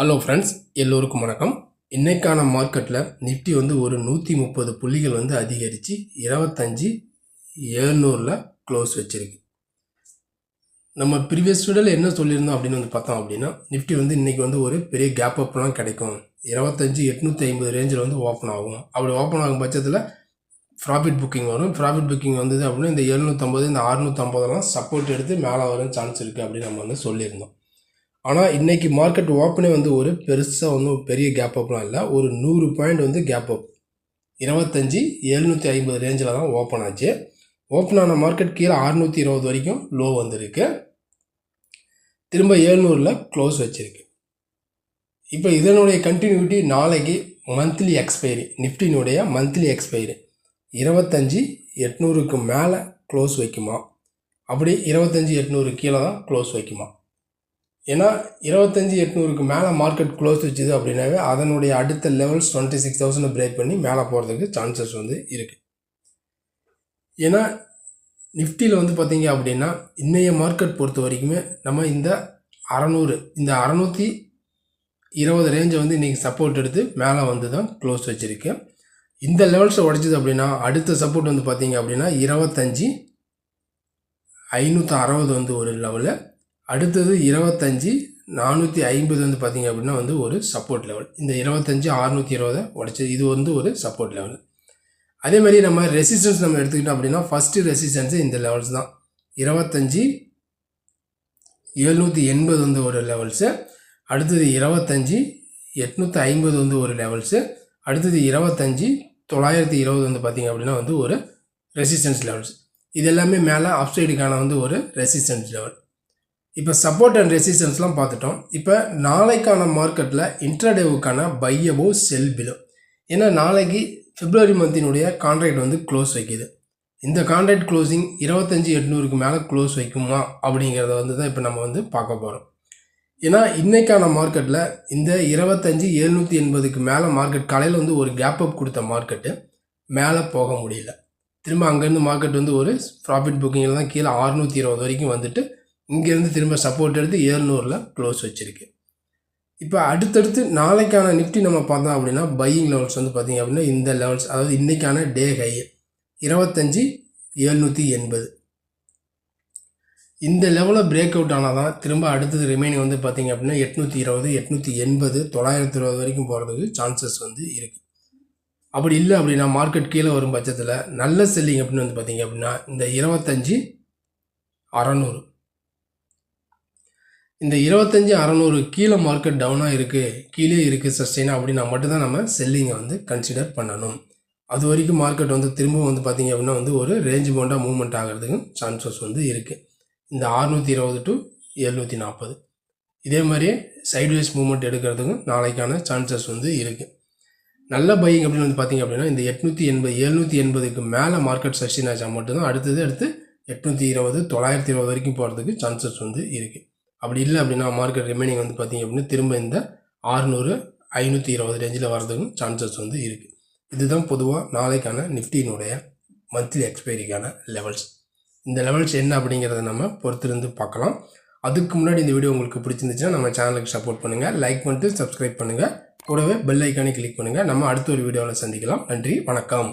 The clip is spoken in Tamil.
ஹலோ ஃப்ரெண்ட்ஸ், எல்லோருக்கும் வணக்கம். இன்றைக்கான மார்க்கெட்டில் நிஃப்டி வந்து ஒரு 130 புள்ளிகள் வந்து அதிகரித்து 25,700 க்ளோஸ் வச்சுருக்கு. நம்ம ப்ரீவியஸ் வீடியோவில் என்ன சொல்லியிருந்தோம் அப்படின்னு வந்து பார்த்தோம் அப்படின்னா, நிஃப்டி வந்து இன்றைக்கி வந்து ஒரு பெரிய கேப் அப்லாம் கிடைக்கும், 25,850 ரேஞ்சில் வந்து ஓப்பன் ஆகும். அப்படி ஓப்பன் ஆகும் பட்சத்தில் ப்ராஃபிட் புக்கிங் வரும். ப்ராஃபிட் புக்கிங் வந்தது அப்படின்னா இந்த 750 இந்த 650 சப்போர்ட் எடுத்து மேலே வரும் சான்ஸ் இருக்குது அப்படின்னு நம்ம வந்து சொல்லியிருந்தோம். ஆனால் இன்றைக்கி மார்க்கெட் ஓப்பனே வந்து ஒரு பெருசாக ஒன்றும் பெரிய கேப் அப்லாம் இல்லை. ஒரு 100 பாயிண்ட் வந்து கேப் அப் 25,750 ரேஞ்சில் தான் ஓப்பன் ஆச்சு. ஓப்பன் ஆன மார்க்கெட் கீழே 620 வரைக்கும் லோ வந்திருக்கு. திரும்ப 700 க்ளோஸ் வச்சுருக்கு. இப்போ இதனுடைய கண்டினியூட்டி நாளைக்கு மந்த்லி எக்ஸ்பைரி, நிஃப்டினுடைய மந்த்லி எக்ஸ்பைரி 25,800க்கு மேலே க்ளோஸ் வைக்குமா, அப்படி 25,800 கீழே தான் க்ளோஸ் வைக்குமா? ஏன்னா 25,800க்கு மேலே மார்க்கெட் க்ளோஸ் வச்சுது அப்படின்னாவே அதனுடைய அடுத்த லெவல்ஸ் 26,000 பிரேக் பண்ணி மேலே போகிறதுக்கு சான்சஸ் வந்து இருக்குது. ஏன்னா நிஃப்டியில் வந்து பார்த்தீங்க அப்படின்னா இன்றைய மார்க்கெட் பொறுத்த வரைக்குமே நம்ம இந்த 620 ரேஞ்சை வந்து இன்றைக்கி சப்போர்ட் எடுத்து மேலே வந்து தான் க்ளோஸ் வச்சுருக்கு. இந்த லெவல்ஸை உடைச்சிது அப்படின்னா அடுத்த சப்போர்ட் வந்து பார்த்தீங்க அப்படின்னா 25,560 வந்து ஒரு லெவலு, அடுத்தது 25,450 வந்து பார்த்திங்க அப்படின்னா வந்து ஒரு சப்போர்ட் லெவல். இந்த 25,620 உடச்சி இது வந்து ஒரு சப்போர்ட் லெவல். அதே மாதிரி நம்ம ரெசிஸ்டன்ஸ் நம்ம எடுத்துக்கிட்டோம் அப்படின்னா ஃபஸ்ட்டு ரெசிஸ்டன்ஸு இந்த லெவல்ஸ் தான். 25,780 வந்து ஒரு லெவல்ஸு, அடுத்தது 25,850 வந்து ஒரு லெவல்ஸு, அடுத்தது 25,920 வந்து பார்த்திங்க அப்படின்னா வந்து ஒரு ரெசிஸ்டன்ஸ் லெவல்ஸ். இது எல்லாமே மேலே அப்சைடுக்கான வந்து ஒரு ரெசிஸ்டன்ஸ் லெவல். இப்போ சப்போர்ட் அண்ட் ரெசிஸ்டன்ஸ்லாம் பார்த்துட்டோம். இப்போ நாளைக்கான மார்க்கெட்டில் இன்ட்ராடேவுக்கான பை அபோவ் செல் பிலோ. ஏன்னா நாளைக்கு பிப்ரவரி மந்தினுடைய கான்ட்ராக்ட் வந்து க்ளோஸ் வைக்கிது. இந்த கான்ட்ராக்ட் க்ளோசிங் 25,800க்கு மேலே க்ளோஸ் வைக்குமா அப்படிங்கிறத வந்து தான் இப்போ நம்ம வந்து பார்க்க போகிறோம். ஏன்னா இன்றைக்கான மார்க்கெட்டில் இந்த 25,780க்கு மேலே மார்க்கெட் காலையில் வந்து ஒரு கேப் அப் கொடுத்த மார்க்கெட்டு மேலே போக முடியல. திரும்ப அங்கேருந்து மார்க்கெட் வந்து ஒரு ப்ராஃபிட் புக்கிங்கில் தான் கீழே 620 வரைக்கும் வந்துட்டு இங்கேருந்து திரும்ப சப்போர்ட் எடுத்து 700 க்ளோஸ் வச்சுருக்கு. இப்போ அடுத்தடுத்து நாளைக்கான நிஃப்டி நம்ம பார்த்தோம் அப்படின்னா பையிங் லெவல்ஸ் வந்து பார்த்திங்க அப்படின்னா இந்த லெவல்ஸ், அதாவது இன்றைக்கான டே ஹை 25,780 இந்த லெவலில் பிரேக் அவுட் ஆனால் தான் திரும்ப அடுத்தது ரிமைனிங் வந்து பார்த்திங்க அப்படின்னா 820, 880, 920 வரைக்கும் போகிறதுக்கு சான்சஸ் வந்து இருக்குது. அப்படி இல்லை அப்படின்னா மார்க்கெட் கீழே வரும் பட்சத்தில் நல்ல செல்லிங் அப்படின்னு வந்து பார்த்திங்க அப்படின்னா இந்த 25,600 இந்த 25,600 கீழே மார்க்கெட் டவுனாக இருக்குது, கீழே இருக்குது சஸ்டெயினாக அப்படின்னா மட்டும்தான் நம்ம செல்லிங்கை வந்து கன்சிடர் பண்ணணும். அது வரைக்கும் மார்க்கெட் வந்து திரும்ப வந்து பார்த்திங்க அப்படின்னா வந்து ஒரு ரேஞ்ச் பவுண்டாக மூவ்மெண்ட் ஆகிறதுக்கும் சான்சஸ் வந்து இருக்குது. இந்த 620 to 740 இதே மாதிரியே சைட்வேஸ் மூவ்மெண்ட் எடுக்கிறதுக்கும் நாளைக்கான சான்சஸ் வந்து இருக்குது. நல்ல பையிங் அப்படின்னு வந்து பார்த்திங்க அப்படின்னா இந்த 780க்கு மேலே மார்க்கெட் சஸ்டெயின் ஆச்சா மட்டும்தான் அடுத்து 820, 920 வரைக்கும் போகிறதுக்கு சான்சஸ் வந்து இருக்குது. அப்படி இல்லை அப்படின்னா மார்க்கெட் ரிமைனிங் வந்து பார்த்திங்க அப்படின்னா திரும்ப இந்த 600, 520 ரேஞ்சில் வர்றதுக்கும் சான்சஸ் வந்து இருக்குது. இதுதான் பொதுவாக நாளைக்கான நிஃப்டியினுடைய மந்த்லி எக்ஸ்பைரிக்கான லெவல்ஸ். இந்த லெவல்ஸ் என்ன அப்படிங்கிறத நம்ம பொறுத்திருந்து பார்க்கலாம். அதுக்கு முன்னாடி இந்த வீடியோ உங்களுக்கு பிடிச்சிருந்துச்சுன்னா நம்ம சேனலுக்கு சப்போர்ட் பண்ணுங்கள், லைக் பண்ணிட்டு சப்ஸ்கிரைப் பண்ணுங்கள், கூடவே பெல் ஐக்கானே கிளிக் பண்ணுங்கள். நம்ம அடுத்த ஒரு வீடியோவில் சந்திக்கலாம். நன்றி, வணக்கம்.